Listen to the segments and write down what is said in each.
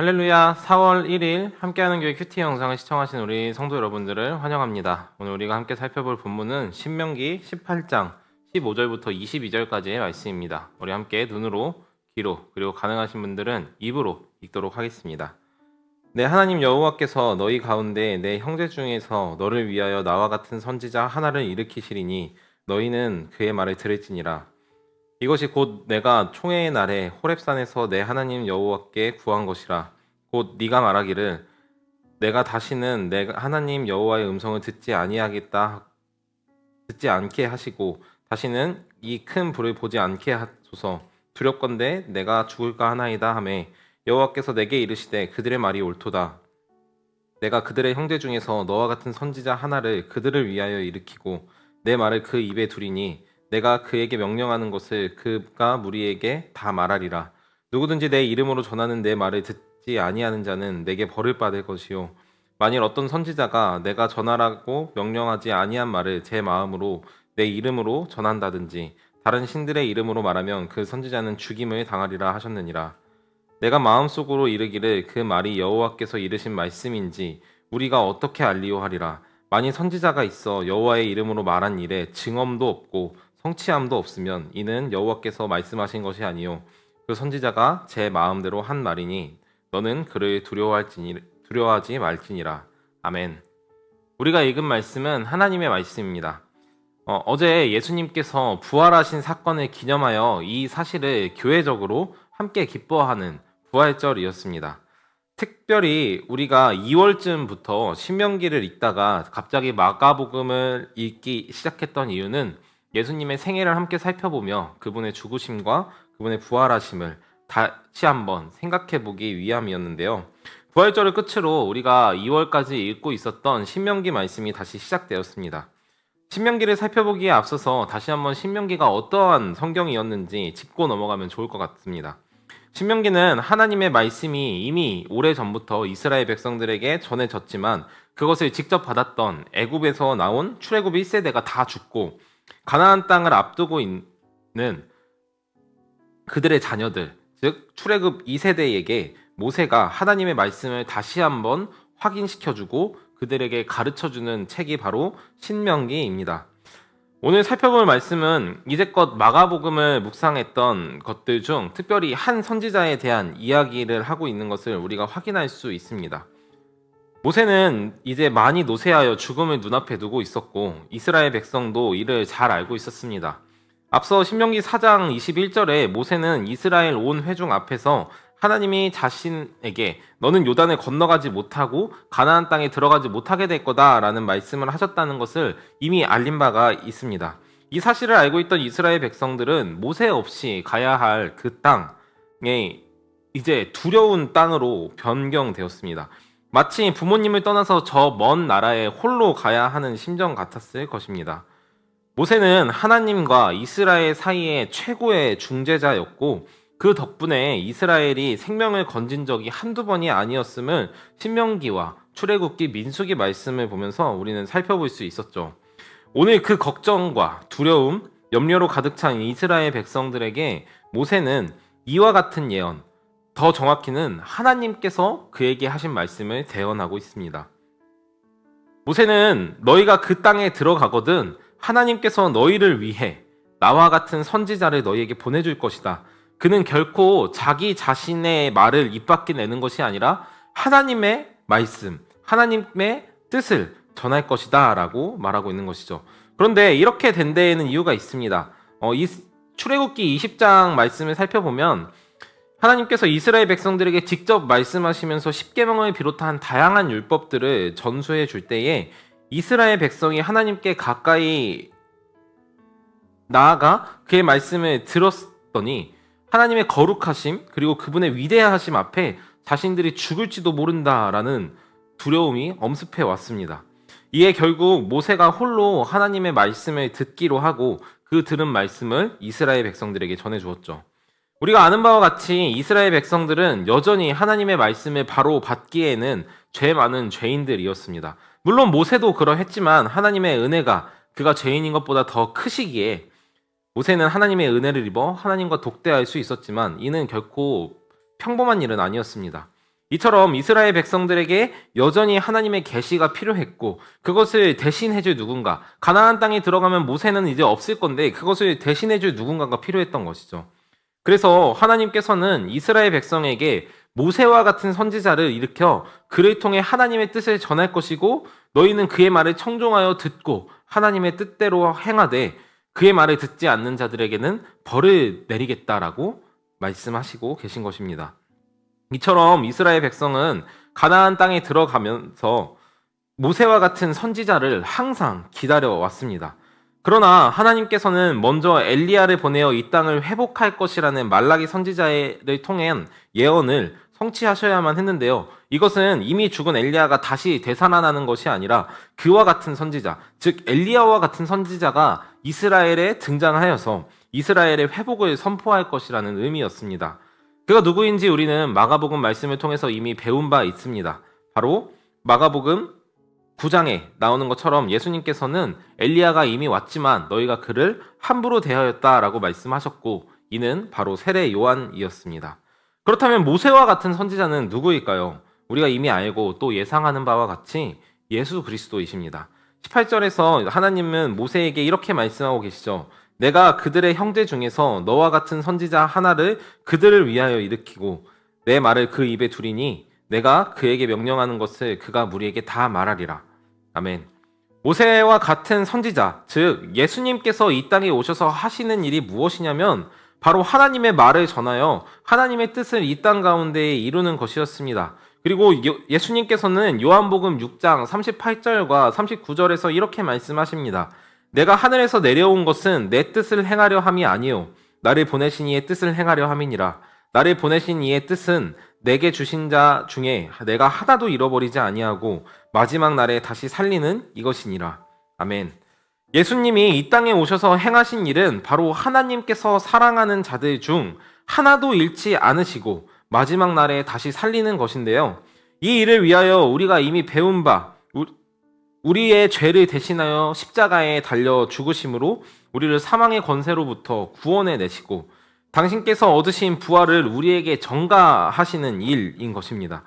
할렐루야. 4월 1일 함께하는 교회 큐티 영상을 시청하신 우리 성도 여러분들을 환영합니다. 오늘 우리가 함께 살펴볼 본문은 신명기 18장 15절부터 22절까지의 말씀입니다. 우리 함께 눈으로, 귀로, 그리고 가능하신 분들은 입으로 읽도록 하겠습니다. 내 하나님 여호와께서 너희 가운데 내 형제 중에서 너를 위하여 나와 같은 선지자 하나를 일으키시리니 너희는 그의 말을 들을지니라. 이것이 곧 내가 총회의 날에 호렙산에서 내 하나님 여호와께 구한 것이라. 곧 네가 말하기를 내가 다시는 내 하나님 여호와의 음성을 듣지 않게 하시고 다시는 이 큰 불을 보지 않게 하소서. 두렵건대 내가 죽을까 하나이다 하매 여호와께서 내게 이르시되 그들의 말이 옳도다. 내가 그들의 형제 중에서 너와 같은 선지자 하나를 그들을 위하여 일으키고 내 말을 그 입에 두리니 내가 그에게 명령하는 것을 그가 무리에게 다 말하리라. 누구든지 내 이름으로 전하는 내 말을 듣지 아니하는 자는 내게 벌을 받을 것이요 만일 어떤 선지자가 내가 전하라고 명령하지 아니한 말을 제 마음으로 내 이름으로 전한다든지 다른 신들의 이름으로 말하면 그 선지자는 죽임을 당하리라 하셨느니라. 내가 마음속으로 이르기를 그 말이 여호와께서 이르신 말씀인지 우리가 어떻게 알리요 하리라. 만일 선지자가 있어 여호와의 이름으로 말한 일에 증언도 없고 성취함도 없으면 이는 여호와께서 말씀하신 것이 아니요 그 선지자가 제 마음대로 한 말이니 너는 그를 두려워하지 말지니라. 아멘. 우리가 읽은 말씀은 하나님의 말씀입니다. 어제 예수님께서 부활하신 사건을 기념하여 이 사실을 교회적으로 함께 기뻐하는 부활절이었습니다. 특별히 우리가 2월쯤부터 신명기를 읽다가 갑자기 마가복음을 읽기 시작했던 이유는 예수님의 생애를 함께 살펴보며 그분의 죽으심과 그분의 부활하심을 다시 한번 생각해 보기 위함이었는데요. 부활절을 끝으로 우리가 2월까지 읽고 있었던 신명기 말씀이 다시 시작되었습니다. 신명기를 살펴보기에 앞서서 다시 한번 신명기가 어떠한 성경이었는지 짚고 넘어가면 좋을 것 같습니다. 신명기는 하나님의 말씀이 이미 오래전부터 이스라엘 백성들에게 전해졌지만 그것을 직접 받았던 애굽에서 나온 출애굽 1세대가 다 죽고 가나안 땅을 앞두고 있는 그들의 자녀들, 즉 출애굽 2세대에게 모세가 하나님의 말씀을 다시 한번 확인시켜주고 그들에게 가르쳐주는 책이 바로 신명기입니다. 오늘 살펴볼 말씀은 이제껏 마가복음을 묵상했던 것들 중 특별히 한 선지자에 대한 이야기를 하고 있는 것을 우리가 확인할 수 있습니다. 모세는 이제 많이 노쇠하여 죽음을 눈앞에 두고 있었고 이스라엘 백성도 이를 잘 알고 있었습니다. 앞서 신명기 4장 21절에 모세는 이스라엘 온 회중 앞에서 하나님이 자신에게 너는 요단을 건너가지 못하고 가나안 땅에 들어가지 못하게 될 거다라는 말씀을 하셨다는 것을 이미 알린 바가 있습니다. 이 사실을 알고 있던 이스라엘 백성들은 모세 없이 가야 할 그 땅에 이제 두려운 땅으로 변경되었습니다. 마치 부모님을 떠나서 저 먼 나라에 홀로 가야 하는 심정 같았을 것입니다. 모세는 하나님과 이스라엘 사이의 최고의 중재자였고 그 덕분에 이스라엘이 생명을 건진 적이 한두 번이 아니었음을 신명기와 출애굽기, 민수기 말씀을 보면서 우리는 살펴볼 수 있었죠. 오늘 그 걱정과 두려움, 염려로 가득 찬 이스라엘 백성들에게 모세는 이와 같은 예언, 더 정확히는 하나님께서 그에게 하신 말씀을 대언하고 있습니다. 모세는 너희가 그 땅에 들어가거든 하나님께서 너희를 위해 나와 같은 선지자를 너희에게 보내줄 것이다. 그는 결코 자기 자신의 말을 입 밖에 내는 것이 아니라 하나님의 말씀, 하나님의 뜻을 전할 것이다 라고 말하고 있는 것이죠. 그런데 이렇게 된 데에는 이유가 있습니다. 이 출애굽기 20장 말씀을 살펴보면 하나님께서 이스라엘 백성들에게 직접 말씀하시면서 십계명을 비롯한 다양한 율법들을 전수해 줄 때에 이스라엘 백성이 하나님께 가까이 나아가 그의 말씀을 들었더니 하나님의 거룩하심 그리고 그분의 위대하심 앞에 자신들이 죽을지도 모른다라는 두려움이 엄습해 왔습니다. 이에 결국 모세가 홀로 하나님의 말씀을 듣기로 하고 그 들은 말씀을 이스라엘 백성들에게 전해 주었죠. 우리가 아는 바와 같이 이스라엘 백성들은 여전히 하나님의 말씀을 바로 받기에는 죄 많은 죄인들이었습니다. 물론 모세도 그러했지만 하나님의 은혜가 그가 죄인인 것보다 더 크시기에 모세는 하나님의 은혜를 입어 하나님과 독대할 수 있었지만 이는 결코 평범한 일은 아니었습니다. 이처럼 이스라엘 백성들에게 여전히 하나님의 계시가 필요했고 그것을 대신해줄 누군가, 가나안 땅에 들어가면 모세는 이제 없을 건데 그것을 대신해줄 누군가가 필요했던 것이죠. 그래서 하나님께서는 이스라엘 백성에게 모세와 같은 선지자를 일으켜 그를 통해 하나님의 뜻을 전할 것이고 너희는 그의 말을 청종하여 듣고 하나님의 뜻대로 행하되 그의 말을 듣지 않는 자들에게는 벌을 내리겠다라고 말씀하시고 계신 것입니다. 이처럼 이스라엘 백성은 가나안 땅에 들어가면서 모세와 같은 선지자를 항상 기다려 왔습니다. 그러나 하나님께서는 먼저 엘리야를 보내어 이 땅을 회복할 것이라는 말라기 선지자를 통한 예언을 성취하셔야만 했는데요. 이것은 이미 죽은 엘리야가 다시 되살아나는 것이 아니라 그와 같은 선지자, 즉 엘리야와 같은 선지자가 이스라엘에 등장하여서 이스라엘의 회복을 선포할 것이라는 의미였습니다. 그가 누구인지 우리는 마가복음 말씀을 통해서 이미 배운 바 있습니다. 바로 마가복음 9장에 나오는 것처럼 예수님께서는 엘리야가 이미 왔지만 너희가 그를 함부로 대하였다라고 말씀하셨고 이는 바로 세례 요한이었습니다. 그렇다면 모세와 같은 선지자는 누구일까요? 우리가 이미 알고 또 예상하는 바와 같이 예수 그리스도이십니다. 18절에서 하나님은 모세에게 이렇게 말씀하고 계시죠. 내가 그들의 형제 중에서 너와 같은 선지자 하나를 그들을 위하여 일으키고 내 말을 그 입에 두리니 내가 그에게 명령하는 것을 그가 무리에게 다 말하리라. 아멘. 모세와 같은 선지자, 즉 예수님께서 이 땅에 오셔서 하시는 일이 무엇이냐면 바로 하나님의 말을 전하여 하나님의 뜻을 이 땅 가운데에 이루는 것이었습니다. 그리고 예수님께서는 요한복음 6장 38절과 39절에서 이렇게 말씀하십니다. 내가 하늘에서 내려온 것은 내 뜻을 행하려 함이 아니요 나를 보내신 이의 뜻을 행하려 함이니라. 나를 보내신 이의 뜻은 내게 주신 자 중에 내가 하나도 잃어버리지 아니하고 마지막 날에 다시 살리는 이것이니라. 아멘. 예수님이 이 땅에 오셔서 행하신 일은 바로 하나님께서 사랑하는 자들 중 하나도 잃지 않으시고 마지막 날에 다시 살리는 것인데요. 이 일을 위하여 우리가 이미 배운 바 우리의 죄를 대신하여 십자가에 달려 죽으심으로 우리를 사망의 권세로부터 구원해 내시고 당신께서 얻으신 부활을 우리에게 전가하시는 일인 것입니다.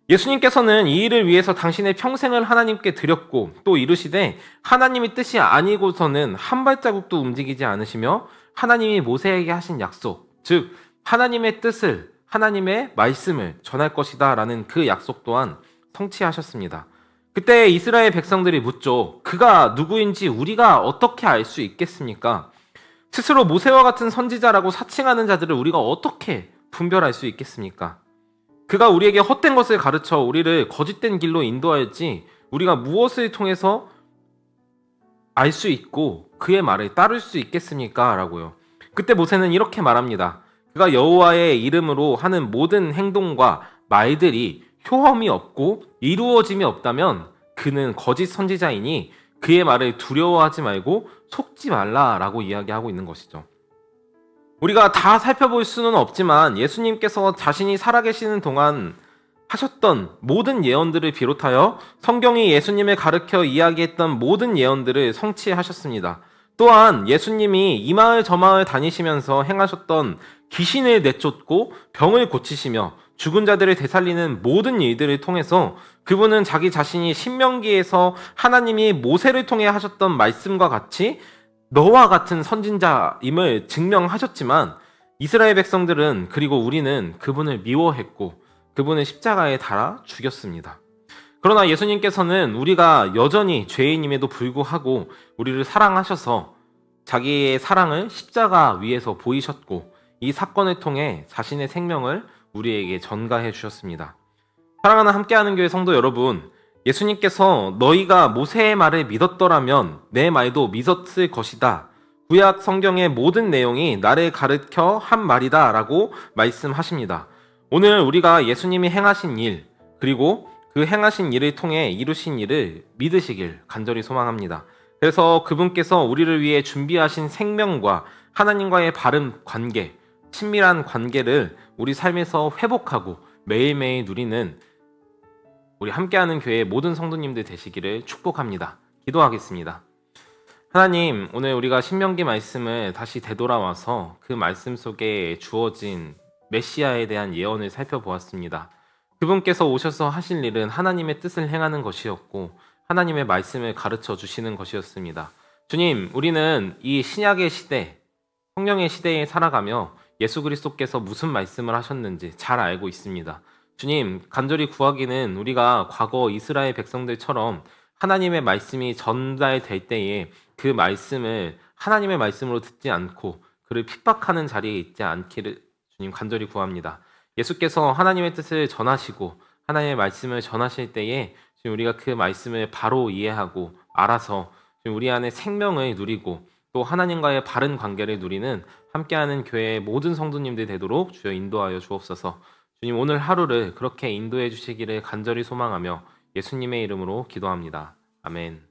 예수님께서는 이 일을 위해서 당신의 평생을 하나님께 드렸고 또 이르시되 하나님의 뜻이 아니고서는 한 발자국도 움직이지 않으시며 하나님이 모세에게 하신 약속, 즉 하나님의 뜻을, 하나님의 말씀을 전할 것이다 라는 그 약속 또한 성취하셨습니다. 그때 이스라엘 백성들이 묻죠. 그가 누구인지 우리가 어떻게 알 수 있겠습니까? 스스로 모세와 같은 선지자라고 사칭하는 자들을 우리가 어떻게 분별할 수 있겠습니까? 그가 우리에게 헛된 것을 가르쳐 우리를 거짓된 길로 인도하였지 우리가 무엇을 통해서 알 수 있고 그의 말을 따를 수 있겠습니까? 라고요. 그때 모세는 이렇게 말합니다. 그가 여호와의 이름으로 하는 모든 행동과 말들이 효험이 없고 이루어짐이 없다면 그는 거짓 선지자이니 그의 말을 두려워하지 말고 속지 말라라고 이야기하고 있는 것이죠. 우리가 다 살펴볼 수는 없지만 예수님께서 자신이 살아계시는 동안 하셨던 모든 예언들을 비롯하여 성경이 예수님을 가르쳐 이야기했던 모든 예언들을 성취하셨습니다. 또한 예수님이 이 마을 저 마을 다니시면서 행하셨던 귀신을 내쫓고 병을 고치시며 죽은 자들을 되살리는 모든 일들을 통해서 그분은 자기 자신이 신명기에서 하나님이 모세를 통해 하셨던 말씀과 같이 너와 같은 선진자임을 증명하셨지만 이스라엘 백성들은 그리고 우리는 그분을 미워했고 그분을 십자가에 달아 죽였습니다. 그러나 예수님께서는 우리가 여전히 죄인임에도 불구하고 우리를 사랑하셔서 자기의 사랑을 십자가 위에서 보이셨고 이 사건을 통해 자신의 생명을 우리에게 전가해 주셨습니다. 사랑하는 함께하는 교회 성도 여러분, 예수님께서 너희가 모세의 말을 믿었더라면 내 말도 믿었을 것이다. 구약 성경의 모든 내용이 나를 가르쳐 한 말이다 라고 말씀하십니다. 오늘 우리가 예수님이 행하신 일 그리고 그 행하신 일을 통해 이루신 일을 믿으시길 간절히 소망합니다. 그래서 그분께서 우리를 위해 준비하신 생명과 하나님과의 바른 관계, 친밀한 관계를 우리 삶에서 회복하고 매일매일 누리는 우리 함께하는 교회의 모든 성도님들 되시기를 축복합니다. 기도하겠습니다. 하나님, 오늘 우리가 신명기 말씀을 다시 되돌아와서 그 말씀 속에 주어진 메시아에 대한 예언을 살펴보았습니다. 그분께서 오셔서 하실 일은 하나님의 뜻을 행하는 것이었고 하나님의 말씀을 가르쳐 주시는 것이었습니다. 주님, 우리는 이 신약의 시대, 성령의 시대에 살아가며 예수 그리스도께서 무슨 말씀을 하셨는지 잘 알고 있습니다. 주님, 간절히 구하기는 우리가 과거 이스라엘 백성들처럼 하나님의 말씀이 전달될 때에 그 말씀을 하나님의 말씀으로 듣지 않고 그를 핍박하는 자리에 있지 않기를 주님 간절히 구합니다. 예수께서 하나님의 뜻을 전하시고 하나님의 말씀을 전하실 때에 지금 우리가 그 말씀을 바로 이해하고 알아서 지금 우리 안에 생명을 누리고 또 하나님과의 바른 관계를 누리는 함께하는 교회의 모든 성도님들 되도록 주여 인도하여 주옵소서. 주님, 오늘 하루를 그렇게 인도해 주시기를 간절히 소망하며 예수님의 이름으로 기도합니다. 아멘.